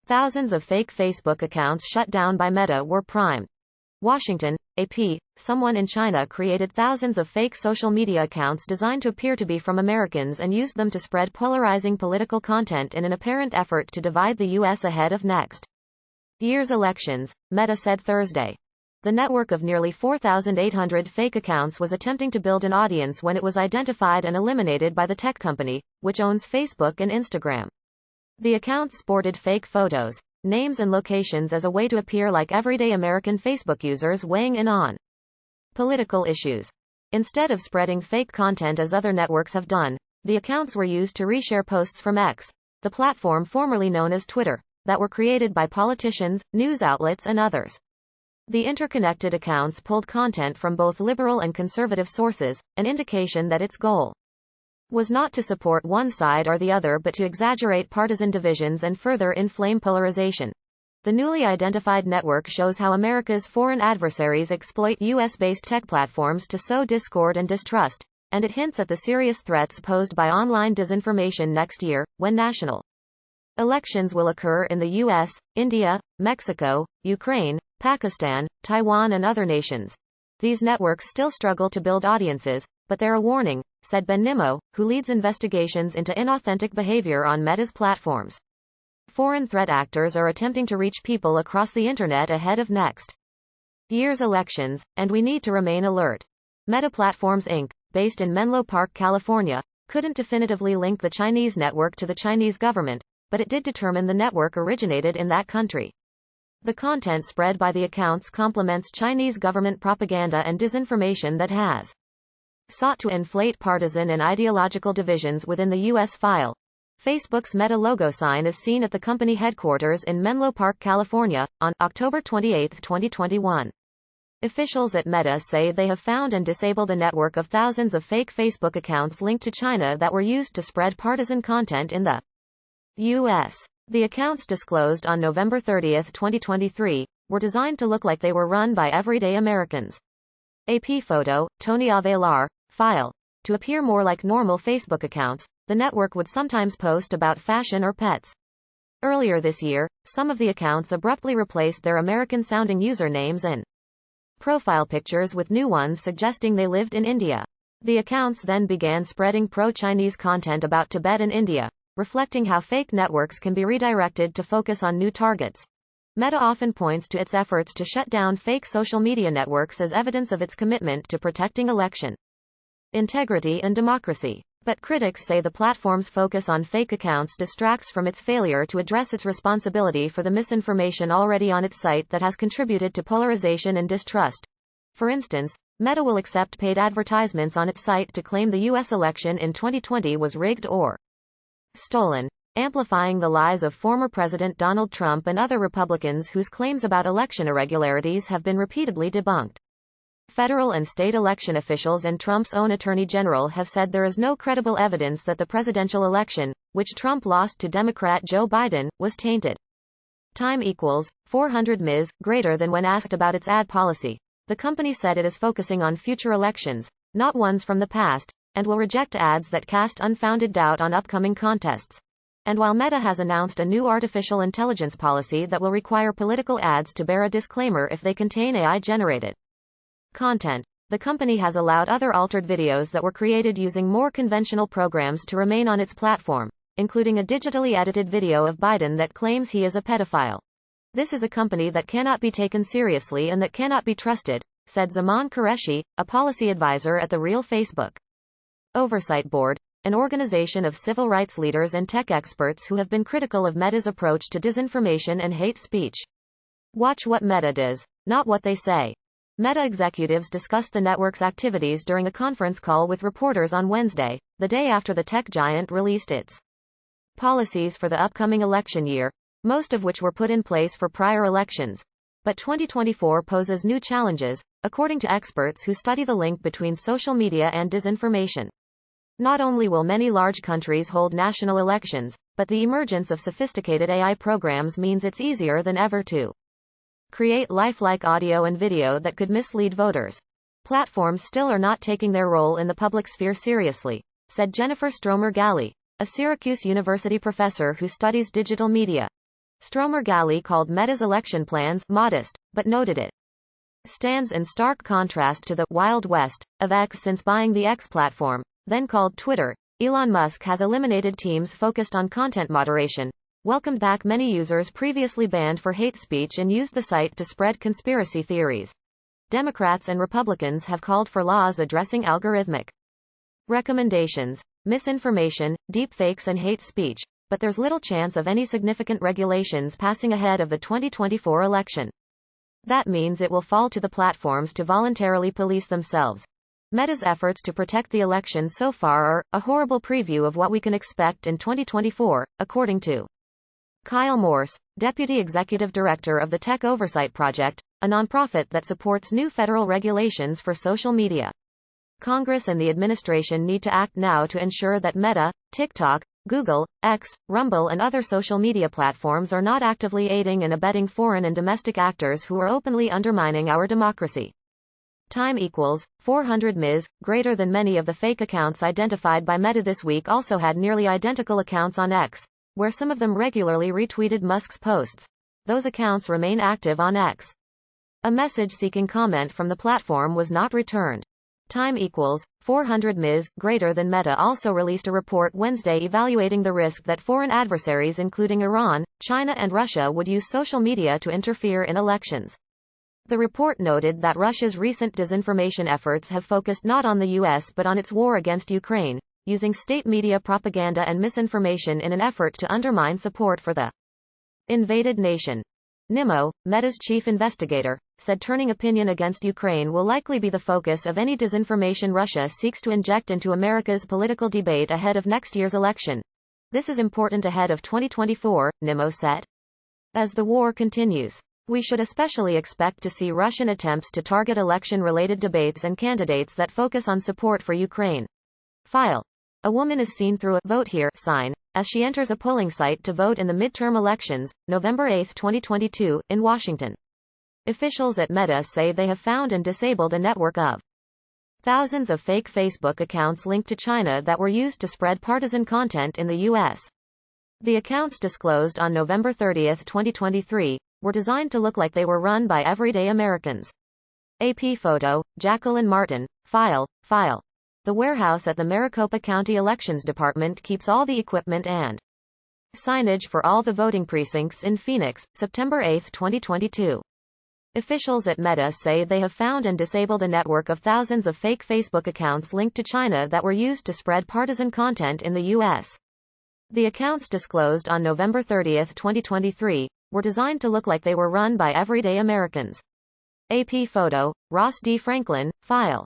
Thousands of fake Facebook accounts shut down by Meta were primed. Washington, AP. Someone in China created thousands of fake social media accounts designed to appear to be from Americans and used them to spread polarizing political content in an apparent effort to divide the U.S. ahead of next year's elections, Meta said Thursday. The network of nearly 4,800 fake accounts was attempting to build an audience when it was identified and eliminated by the tech company, which owns Facebook and Instagram. The accounts sported fake photos, names and locations as a way to appear like everyday American Facebook users weighing in on political issues. Instead of spreading fake content as other networks have done, the accounts were used to reshare posts from X, the platform formerly known as Twitter, that were created by politicians, news outlets and others. The interconnected accounts pulled content from both liberal and conservative sources, an indication that its goal was not to support one side or the other but to exaggerate partisan divisions and further inflame polarization. The newly identified network shows how America's foreign adversaries exploit U.S.-based tech platforms to sow discord and distrust, and it hints at the serious threats posed by online disinformation next year, when national elections will occur in the U.S., India, Mexico, Ukraine, Pakistan, Taiwan and other nations. These networks still struggle to build audiences, but they're a warning, said Ben Nimmo, who leads investigations into inauthentic behavior on Meta's platforms. Foreign threat actors are attempting to reach people across the internet ahead of next year's elections, and we need to remain alert. Meta Platforms Inc., based in Menlo Park, California, couldn't definitively link the Chinese network to the Chinese government, but it did determine the network originated in that country. The content spread by the accounts complements Chinese government propaganda and disinformation that has sought to inflate partisan and ideological divisions within the U.S. file. Facebook's Meta logo sign is seen at the company headquarters in Menlo Park, California, on October 28, 2021. Officials at Meta say they have found and disabled a network of thousands of fake Facebook accounts linked to China that were used to spread partisan content in the U.S. The accounts disclosed on November 30, 2023, were designed to look like they were run by everyday Americans. AP photo, Tony Avelar, file. To appear more like normal Facebook accounts, the network would sometimes post about fashion or pets. Earlier this year, some of the accounts abruptly replaced their American-sounding usernames and profile pictures with new ones suggesting they lived in India. The accounts then began spreading pro-Chinese content about Tibet and India, reflecting how fake networks can be redirected to focus on new targets. Meta often points to its efforts to shut down fake social media networks as evidence of its commitment to protecting election integrity and democracy. But critics say the platform's focus on fake accounts distracts from its failure to address its responsibility for the misinformation already on its site that has contributed to polarization and distrust. For instance, Meta will accept paid advertisements on its site to claim the U.S. election in 2020 was rigged or stolen, amplifying the lies of former President Donald Trump and other Republicans whose claims about election irregularities have been repeatedly debunked. Federal and state election officials and Trump's own attorney general have said there is no credible evidence that the presidential election, which Trump lost to Democrat Joe Biden, was tainted. Time equals 400 ms. greater than when asked about its ad policy. The company said it is focusing on future elections, not ones from the past, and will reject ads that cast unfounded doubt on upcoming contests. And while Meta has announced a new artificial intelligence policy that will require political ads to bear a disclaimer if they contain AI-generated content, the company has allowed other altered videos that were created using more conventional programs to remain on its platform, including a digitally edited video of Biden that claims he is a pedophile. This is a company that cannot be taken seriously and that cannot be trusted, said Zaman Qureshi, a policy advisor at the Real Facebook Oversight Board, an organization of civil rights leaders and tech experts who have been critical of Meta's approach to disinformation and hate speech. Watch what Meta does, not what they say. Meta executives discussed the network's activities during a conference call with reporters on Wednesday, the day after the tech giant released its policies for the upcoming election year, most of which were put in place for prior elections. But 2024 poses new challenges, according to experts who study the link between social media and disinformation. Not only will many large countries hold national elections, but the emergence of sophisticated AI programs means it's easier than ever to create lifelike audio and video that could mislead voters. Platforms still are not taking their role in the public sphere seriously, said Jennifer Stromer Galley, a Syracuse University professor who studies digital media. Stromer Gali called Meta's election plans modest, but noted it stands in stark contrast to the Wild West of X since buying the X platform, then called Twitter. Elon Musk has eliminated teams focused on content moderation, welcomed back many users previously banned for hate speech, and used the site to spread conspiracy theories. Democrats and Republicans have called for laws addressing algorithmic recommendations, misinformation, deepfakes, and hate speech, but there's little chance of any significant regulations passing ahead of the 2024 election. That means it will fall to the platforms to voluntarily police themselves. Meta's efforts to protect the election so far are a horrible preview of what we can expect in 2024, according to Kyle Morse, Deputy Executive Director of the Tech Oversight Project, a nonprofit that supports new federal regulations for social media. Congress and the administration need to act now to ensure that Meta, TikTok, Google, X, Rumble, and other social media platforms are not actively aiding and abetting foreign and domestic actors who are openly undermining our democracy. Time equals 400 Ms. Greater than many of the fake accounts identified by Meta this week also had nearly identical accounts on X, where some of them regularly retweeted Musk's posts. Those accounts remain active on X. A message seeking comment from the platform was not returned. Time equals 400 Ms. Greater than Meta also released a report Wednesday evaluating the risk that foreign adversaries including Iran, China, and Russia would use social media to interfere in elections. The report noted that Russia's recent disinformation efforts have focused not on the U.S. but on its war against Ukraine, using state media propaganda and misinformation in an effort to undermine support for the invaded nation. Nimmo, Meta's chief investigator, said turning opinion against Ukraine will likely be the focus of any disinformation Russia seeks to inject into America's political debate ahead of next year's election. This is important ahead of 2024, Nimmo said. As the war continues, we should especially expect to see Russian attempts to target election-related debates and candidates that focus on support for Ukraine. File. A woman is seen through a "Vote Here" sign as she enters a polling site to vote in the midterm elections, November 8, 2022, in Washington. Officials at Meta say they have found and disabled a network of thousands of fake Facebook accounts linked to China that were used to spread partisan content in the U.S. The accounts disclosed on November 30, 2023, were designed to look like they were run by everyday Americans. AP photo, Jacqueline Martin, file. The warehouse at the Maricopa County Elections Department keeps all the equipment and signage for all the voting precincts in Phoenix, September 8, 2022. Officials at Meta say they have found and disabled a network of thousands of fake Facebook accounts linked to China that were used to spread partisan content in the U.S. The accounts disclosed on November 30, 2023, were designed to look like they were run by everyday Americans. AP photo, Ross D. Franklin, file.